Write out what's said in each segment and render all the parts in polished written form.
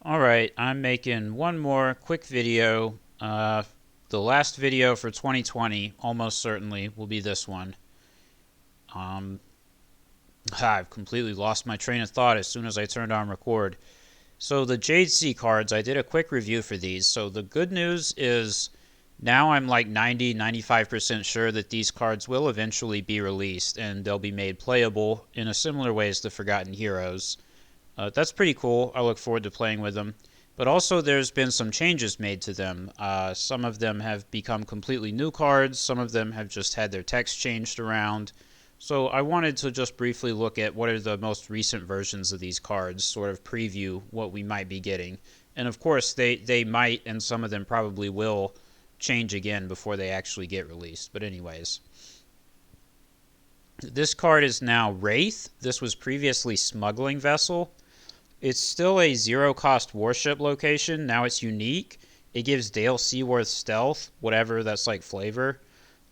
Alright, I'm making one more quick video. The last video for 2020, almost certainly, will be this one. Um, I've completely lost my train of thought as soon as I turned on record. So the Jade C cards, I did a quick review for these. So the good news is now I'm like 90-95% sure that these cards will eventually be released and they'll be made playable in a similar way as the Forgotten Heroes. That's pretty cool. I look forward to playing with them. But also, there's been some changes made to them. Some of them have become completely new cards. Some of them have just had their text changed around. So I wanted to just briefly look at what are the most recent versions of these cards, sort of preview what we might be getting. And of course, they might, and some of them probably will, change again before they actually get released. But anyways, this card is now Wraith. This was previously Smuggling Vessel. It's still a zero cost warship location. Now it's unique. It gives Dale Seaworth stealth, whatever that's like flavor.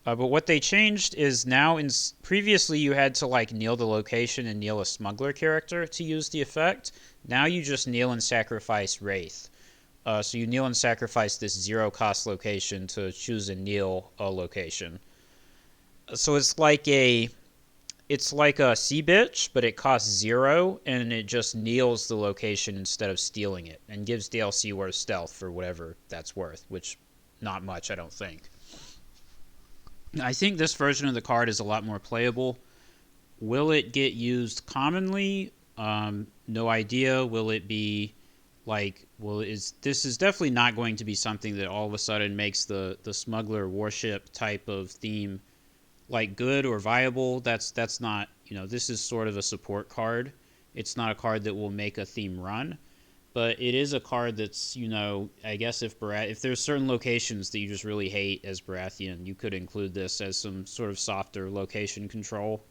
But what they changed is now previously you had to like kneel the location and kneel a smuggler character to use the effect. Now you just kneel and sacrifice Wraith. So you kneel and sacrifice this zero cost location to choose and kneel a location. So it's like a sea bitch, but it costs 0, and it just kneels the location instead of stealing it, and gives Dale Seaworth stealth for whatever that's worth, which not much, I don't think. I think this version of the card is a lot more playable. Will it get used commonly? No idea. Will it be like? This is definitely not going to be something that all of a sudden makes the smuggler warship type of theme like good or viable. That's not, this is sort of a support card. It's not a card that will make a theme run, but it is a card that's, I guess if there's certain locations that you just really hate as Baratheon, you could include this as some sort of softer location control.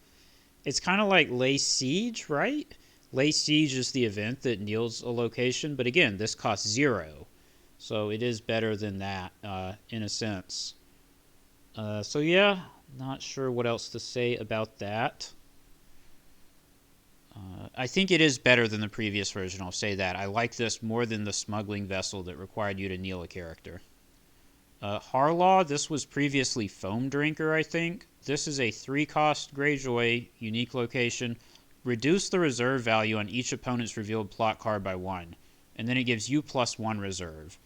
It's kind of like Lay Siege, right? Lay Siege is the event that kneels a location, but again, this costs 0. So it is better than that, in a sense. So yeah, not sure what else to say about that. I think it is better than the previous version, I'll say that. I like this more than the smuggling vessel that required you to kneel a character. Harlaw, this was previously Foam Drinker, I think. This is a 3-cost Greyjoy, unique location. Reduce the reserve value on each opponent's revealed plot card by 1, and then it gives you +1 reserve.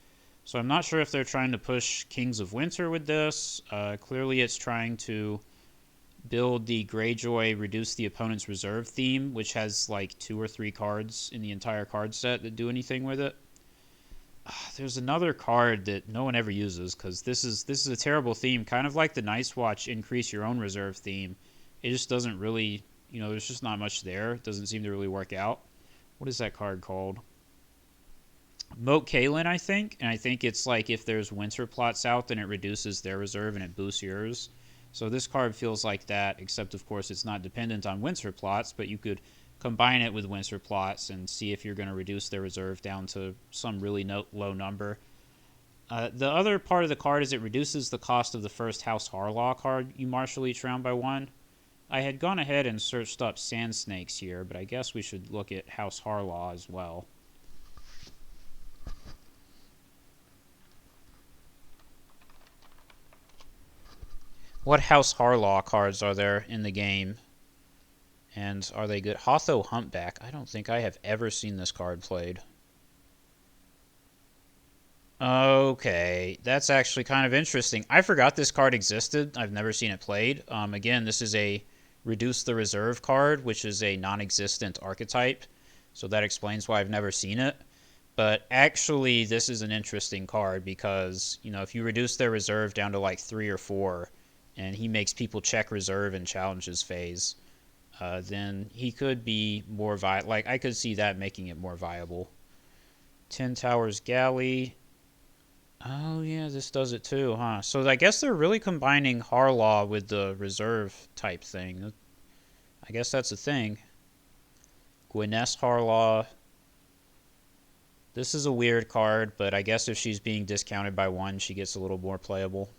So I'm not sure if they're trying to push Kings of Winter with this. Clearly it's trying to build the Greyjoy reduce the opponent's reserve theme, which has like 2 or 3 cards in the entire card set that do anything with it. There's another card that no one ever uses because this is a terrible theme, kind of like the Nice Watch increase your own reserve theme. It just doesn't really, there's just not much there. It doesn't seem to really work out. What is that card called? Moat Kalen, I think, and I think it's like if there's winter plots out, then it reduces their reserve and it boosts yours. So this card feels like that, except of course it's not dependent on winter plots, but you could combine it with winter plots and see if you're going to reduce their reserve down to some really low number. The other part of the card is it reduces the cost of the first House Harlaw card you marshal each round by 1. I had gone ahead and searched up Sand Snakes here, but I guess we should look at House Harlaw as well. What House Harlaw cards are there in the game? And are they good? Hotho Humpback. I don't think I have ever seen this card played. Okay, that's actually kind of interesting. I forgot this card existed. I've never seen it played. Again, this is a Reduce the Reserve card, which is a non-existent archetype. So that explains why I've never seen it. But actually, this is an interesting card because, if you reduce their reserve down to like 3 or 4, and he makes people check reserve in challenges phase, then he could be more viable. Like, I could see that making it more viable. 10 Towers Galley. Oh, yeah, this does it too, huh? So I guess they're really combining Harlaw with the reserve type thing. I guess that's a thing. Gwyneth Harlaw. This is a weird card, but I guess if she's being discounted by 1, she gets a little more playable.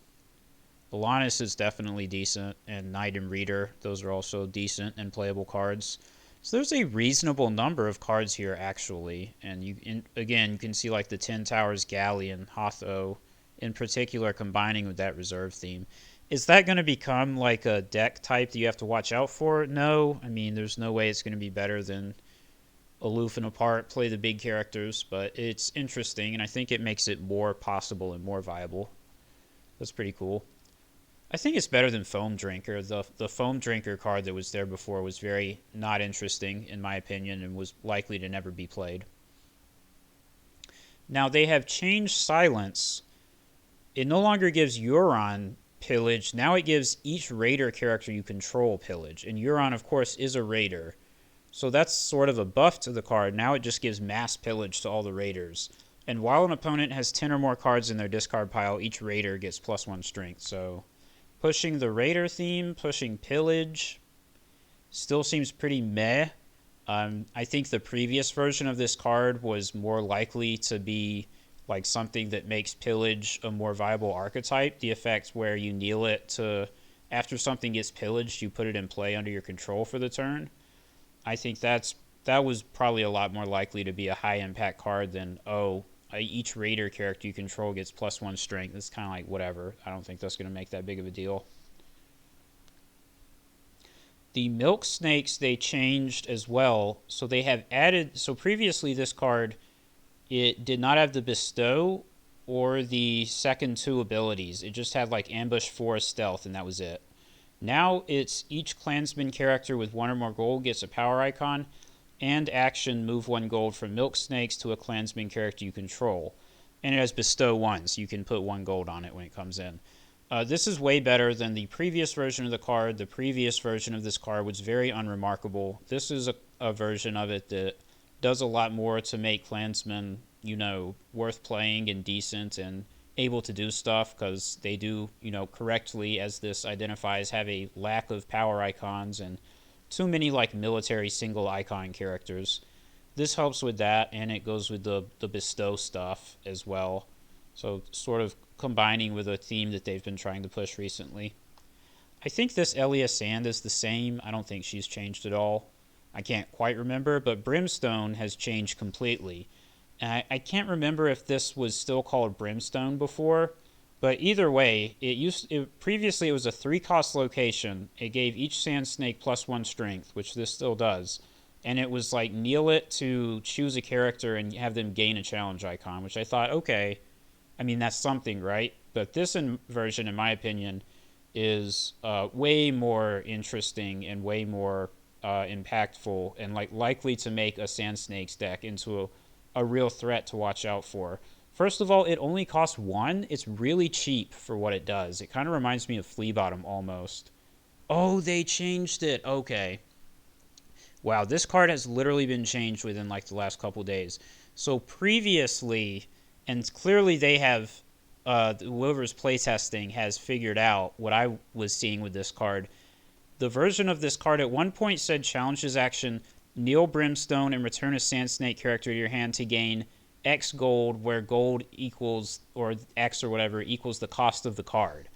Alanis is definitely decent, and Knight and Reader. Those are also decent and playable cards. So there's a reasonable number of cards here, actually. And again, you can see like the Ten Towers Galleon, Hotho, in particular, combining with that reserve theme. Is that going to become like a deck type that you have to watch out for? No. I mean, there's no way it's going to be better than Aloof and Apart, play the big characters, but it's interesting, and I think it makes it more possible and more viable. That's pretty cool. I think it's better than Foam Drinker. The Foam Drinker card that was there before was very not interesting, in my opinion, and was likely to never be played. Now, they have changed Silence. It no longer gives Euron pillage. Now it gives each Raider character you control pillage. And Euron, of course, is a Raider. So that's sort of a buff to the card. Now it just gives mass pillage to all the Raiders. And while an opponent has 10 or more cards in their discard pile, each Raider gets +1 strength. So pushing the Raider theme, pushing pillage, still seems pretty meh. I think the previous version of this card was more likely to be like something that makes pillage a more viable archetype. The effect where you kneel it to, after something gets pillaged, you put it in play under your control for the turn. I think that was probably a lot more likely to be a high impact card than, each Raider character you control gets +1 strength. It's kind of like whatever. I don't think that's going to make that big of a deal. The Milk Snakes they changed as well. So they have added, so previously this card, it did not have the Bestow or the second 2 abilities. It just had like Ambush, Force, Stealth, and that was it. Now it's each Clansman character with 1 or more gold gets a power icon, and action move 1 gold from Milk Snakes to a Clansman character you control. And it has Bestow 1, so you can put 1 gold on it when it comes in. This is way better than the previous version of the card. The previous version of this card was very unremarkable. This is a version of it that does a lot more to make Clansmen, worth playing and decent and able to do stuff, because they do, correctly, as this identifies, have a lack of power icons and too many like military single icon characters. This helps with that, and it goes with the Bestow stuff as well. So sort of combining with a theme that they've been trying to push recently. I think this Elia Sand is the same. I don't think she's changed at all. I can't quite remember, but Brimstone has changed completely. And I can't remember if this was still called Brimstone before, but either way, previously it was a 3-cost location. It gave each Sand Snake +1 strength, which this still does. And it was like kneel it to choose a character and have them gain a challenge icon, which I thought, okay, I mean, that's something, right? But this version, in my opinion, is way more interesting and way more impactful, and like likely to make a Sand Snakes deck into a real threat to watch out for. First of all, it only costs 1. It's really cheap for what it does. It kind of reminds me of Flea Bottom almost. Oh, they changed it. Okay. Wow, this card has literally been changed within like the last couple days. So previously, and clearly they have, whoever's playtesting has figured out what I was seeing with this card. The version of this card at one point said challenges action, kneel Brimstone and return a Sand Snake character to your hand to gain X gold, where gold equals, or X or whatever, equals the cost of the card.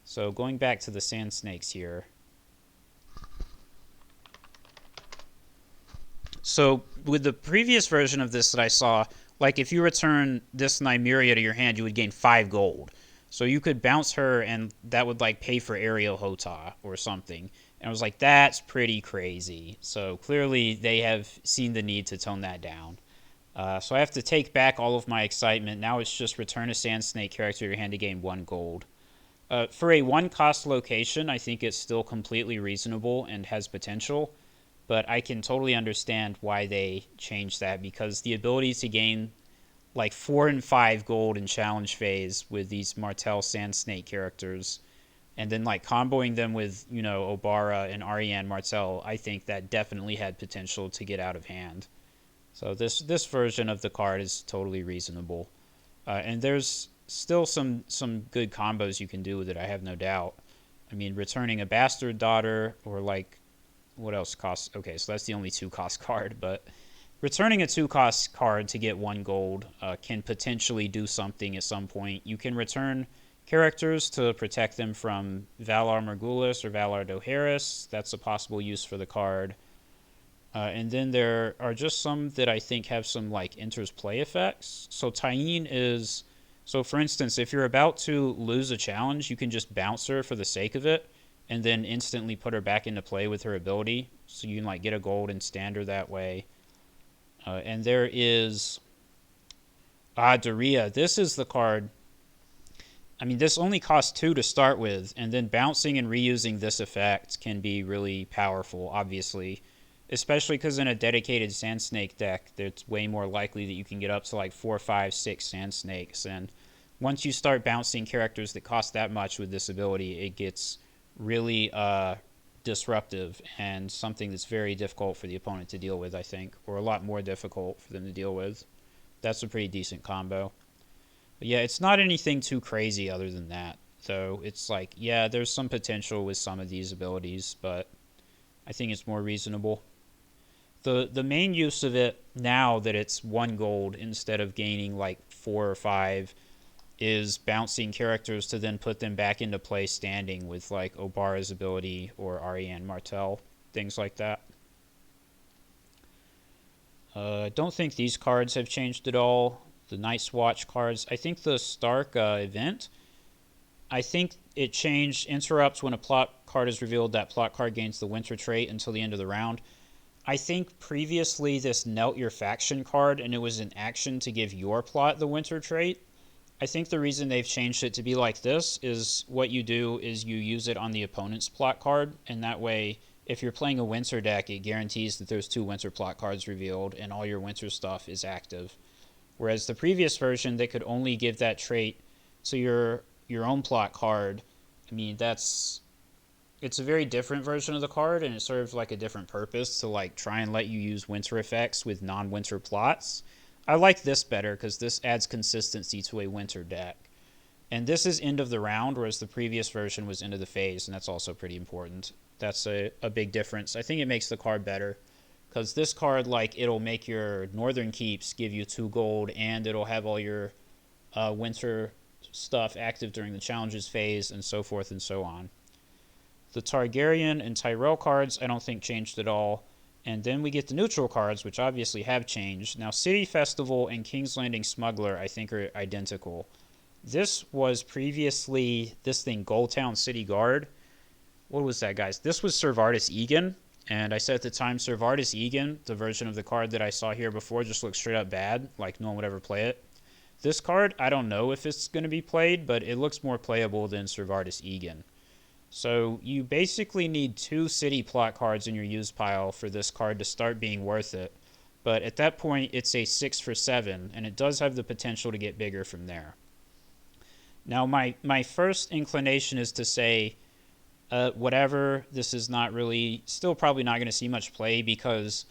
So going back to the Sand Snakes here. So with the previous version of this that I saw, like if you return this Nymeria to your hand, you would gain 5 gold. So you could bounce her and that would like pay for Ariel Hota or something. And I was like, that's pretty crazy. So clearly they have seen the need to tone that down. So I have to take back all of my excitement. Now it's just return a Sand Snake character to your hand to gain 1 gold. For a 1-cost location, I think it's still completely reasonable and has potential. But I can totally understand why they changed that, because the ability to gain like 4 and 5 gold in challenge phase with these Martell Sand Snake characters, and then like comboing them with, Obara and Ariane Martell, I think that definitely had potential to get out of hand. So this version of the card is totally reasonable. And there's still some good combos you can do with it, I have no doubt. I mean, returning a Bastard Daughter, or like, what else costs? Okay, so that's the only 2-cost card, but returning a 2-cost card to get 1 gold can potentially do something at some point. You can return characters to protect them from Valar Morghulis or Valar Dohaeris. That's a possible use for the card. And then there are just some that I think have some like enters play effects. So Tyene is, so for instance, if you're about to lose a challenge, you can just bounce her for the sake of it, and then instantly put her back into play with her ability. So you can like get a gold and stand her that way. And there is Daria. This is the card. I mean, this only costs 2 to start with, and then bouncing and reusing this effect can be really powerful, obviously. Especially because in a dedicated Sand Snake deck, it's way more likely that you can get up to like 4, 5, 6 Sand Snakes. And once you start bouncing characters that cost that much with this ability, it gets really disruptive and something that's very difficult for the opponent to deal with, I think. Or a lot more difficult for them to deal with. That's a pretty decent combo. But yeah, it's not anything too crazy other than that. So it's like, yeah, there's some potential with some of these abilities, but I think it's more reasonable. The main use of it now that it's 1 gold instead of gaining like 4 or 5 is bouncing characters to then put them back into play standing with like Obara's ability or Ariane Martel, things like that. I don't think these cards have changed at all. The Night's Watch cards. I think the Stark event, I think it changed interrupts when a plot card is revealed. That plot card gains the Winter trait until the end of the round. I think previously this knelt your faction card and it was an action to give your plot the Winter trait. I think the reason they've changed it to be like this is what you do is you use it on the opponent's plot card, and that way if you're playing a Winter deck, it guarantees that there's 2 Winter plot cards revealed and all your Winter stuff is active. Whereas the previous version, they could only give that trait to your own plot card. I mean, it's a very different version of the card, and it serves like a different purpose to like try and let you use Winter effects with non-Winter plots. I like this better because this adds consistency to a Winter deck. And this is end of the round, whereas the previous version was end of the phase, and that's also pretty important. That's a big difference. I think it makes the card better. Because this card, like, it'll make your Northern Keeps give you 2 gold, and it'll have all your Winter stuff active during the challenges phase, and so forth and so on. The Targaryen and Tyrell cards, I don't think changed at all. And then we get the neutral cards, which obviously have changed. Now, City Festival and King's Landing Smuggler, I think, are identical. This was previously this thing, Goldtown City Guard. What was that, guys? This was Servardis Egan. And I said at the time, Servardis Egan, the version of the card that I saw here before, just looks straight up bad. Like, no one would ever play it. This card, I don't know if it's going to be played, but it looks more playable than Servardis Egan. So you basically need 2 city plot cards in your used pile for this card to start being worth it. But at that point, it's a 6 for 7, and it does have the potential to get bigger from there. Now, my first inclination is to say, whatever, this is not really, still probably not going to see much play because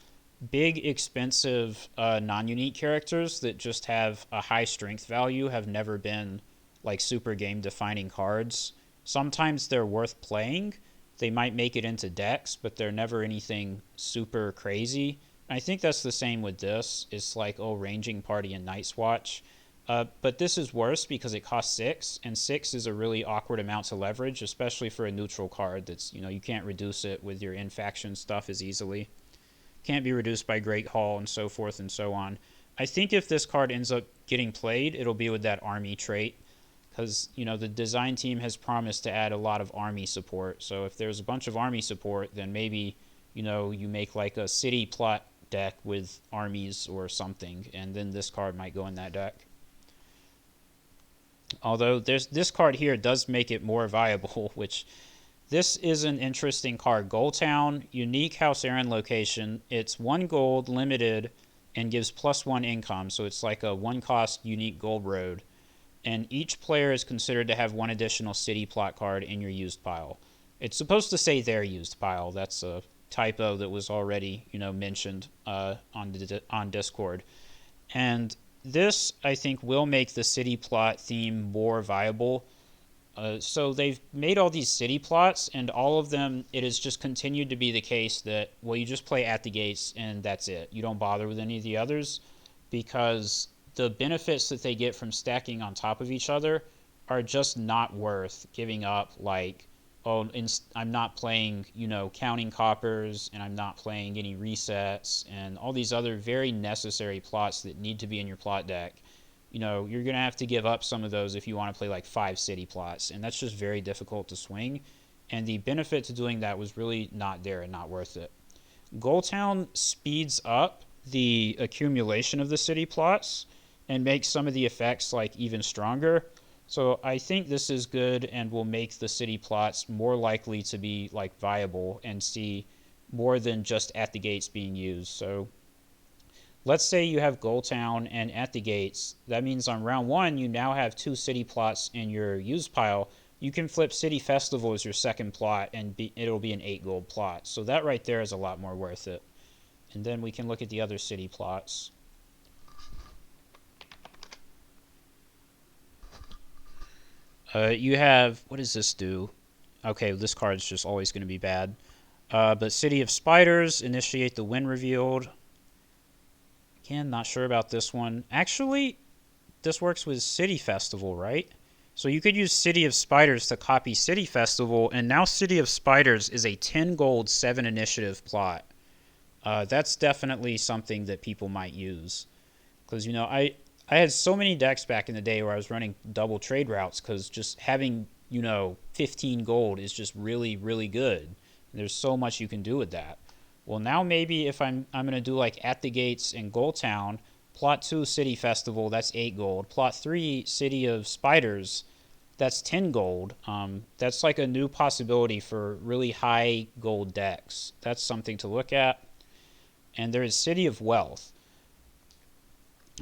big, expensive, non-unique characters that just have a high strength value have never been like super game-defining cards. Sometimes they're worth playing. They might make it into decks, but they're never anything super crazy. And I think that's the same with this. It's like, oh, Ranging Party and Night's Watch. But this is worse because it costs 6, and 6 is a really awkward amount to leverage, especially for a neutral card that's, you can't reduce it with your in-faction stuff as easily. Can't be reduced by Great Hall and so forth and so on. I think if this card ends up getting played, it'll be with that army trait. Because, the design team has promised to add a lot of army support. So if there's a bunch of army support, then maybe, you make like a city plot deck with armies or something. And then this card might go in that deck. Although this card here does make it more viable, which this is an interesting card. Goldtown, unique House Aaron location. It's 1 gold, limited, and gives +1 income. So it's like a 1-cost unique gold road. And each player is considered to have 1 additional city plot card in your used pile. It's supposed to say their used pile. That's a typo that was already, mentioned on Discord. And this, I think, will make the city plot theme more viable. So they've made all these city plots, and all of them, it has just continued to be the case that, well, you just play at the gates, and that's it. You don't bother with any of the others, because the benefits that they get from stacking on top of each other are just not worth giving up, like, oh, I'm not playing, counting coppers, and I'm not playing any resets, and all these other very necessary plots that need to be in your plot deck. You're going to have to give up some of those if you want to play like 5 city plots, and that's just very difficult to swing. And the benefit to doing that was really not there and not worth it. Goldtown speeds up the accumulation of the city plots and makes some of the effects like even stronger. So I think this is good and will make the city plots more likely to be like viable and see more than just at the gates being used. So let's say you have Goldtown and at the gates. That means on round 1 you now have 2 city plots in your use pile. You can flip City Festival as your second plot and it'll be an 8 gold plot. So that right there is a lot more worth it. And then we can look at the other city plots. You have, what does this do? Okay, this card's just always going to be bad. But City of Spiders, initiate the win revealed. Again, not sure about this one. Actually, this works with City Festival, right? So you could use City of Spiders to copy City Festival, and now City of Spiders is a 10 gold, 7 initiative plot. That's definitely something that people might use. Because, I had so many decks back in the day where I was running double trade routes because just having, 15 gold is just really, really good. There's so much you can do with that. Well, now maybe if I'm going to do like At the Gates and Goldtown, plot 2 City Festival, that's 8 gold. Plot 3 City of Spiders, that's 10 gold. That's like a new possibility for really high gold decks. That's something to look at. And there is City of Wealth.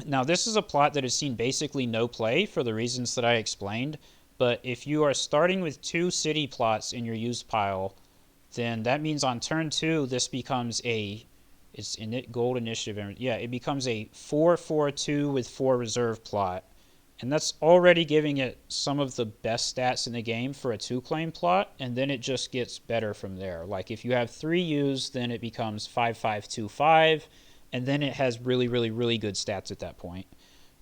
Now, this is a plot that has seen basically no play for the reasons that I explained, but if you are starting with 2 city plots in your used pile, then that means on turn 2, this becomes it's in gold initiative, yeah, it becomes a 4-4-2 with 4 reserve plot, and that's already giving it some of the best stats in the game for a 2-claim plot, and then it just gets better from there. Like if you have 3 used, then it becomes 5-5-2-5, and then it has really, really, really good stats at that point,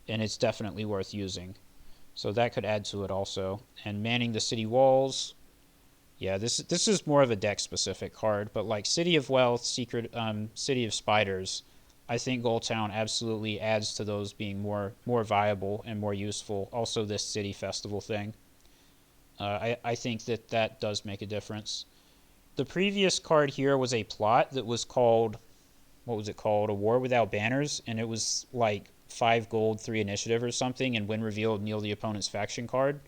and it's definitely worth using. So that could add to it also. And manning the city walls. Yeah, this is more of a deck-specific card, but like City of Wealth, City of Spiders, I think Goldtown absolutely adds to those being more viable and more useful. Also, this City Festival thing. I think that does make a difference. The previous card here was a plot that was called, what was it called? A War Without Banners, and it was like 5 gold, 3 initiative or something, and when revealed, kneel the opponent's faction card.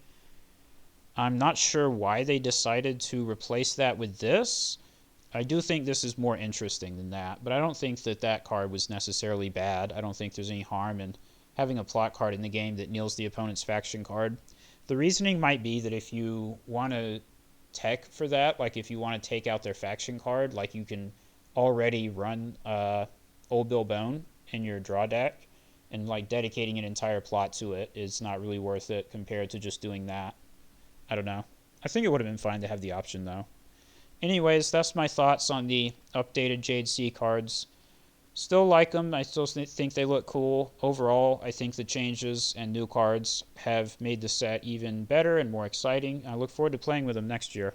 I'm not sure why they decided to replace that with this. I do think this is more interesting than that, but I don't think that card was necessarily bad. I don't think there's any harm in having a plot card in the game that kneels the opponent's faction card. The reasoning might be that if you want to tech for that, like if you want to take out their faction card, like you can already run Old Bill Bone in your draw deck, and like dedicating an entire plot to it is not really worth it compared to just doing that. I don't know. I think it would have been fine to have the option though. Anyways, that's my thoughts on the updated Jade C cards. Still like them. I still think they look cool. Overall, I think the changes and new cards have made the set even better and more exciting. I look forward to playing with them next year.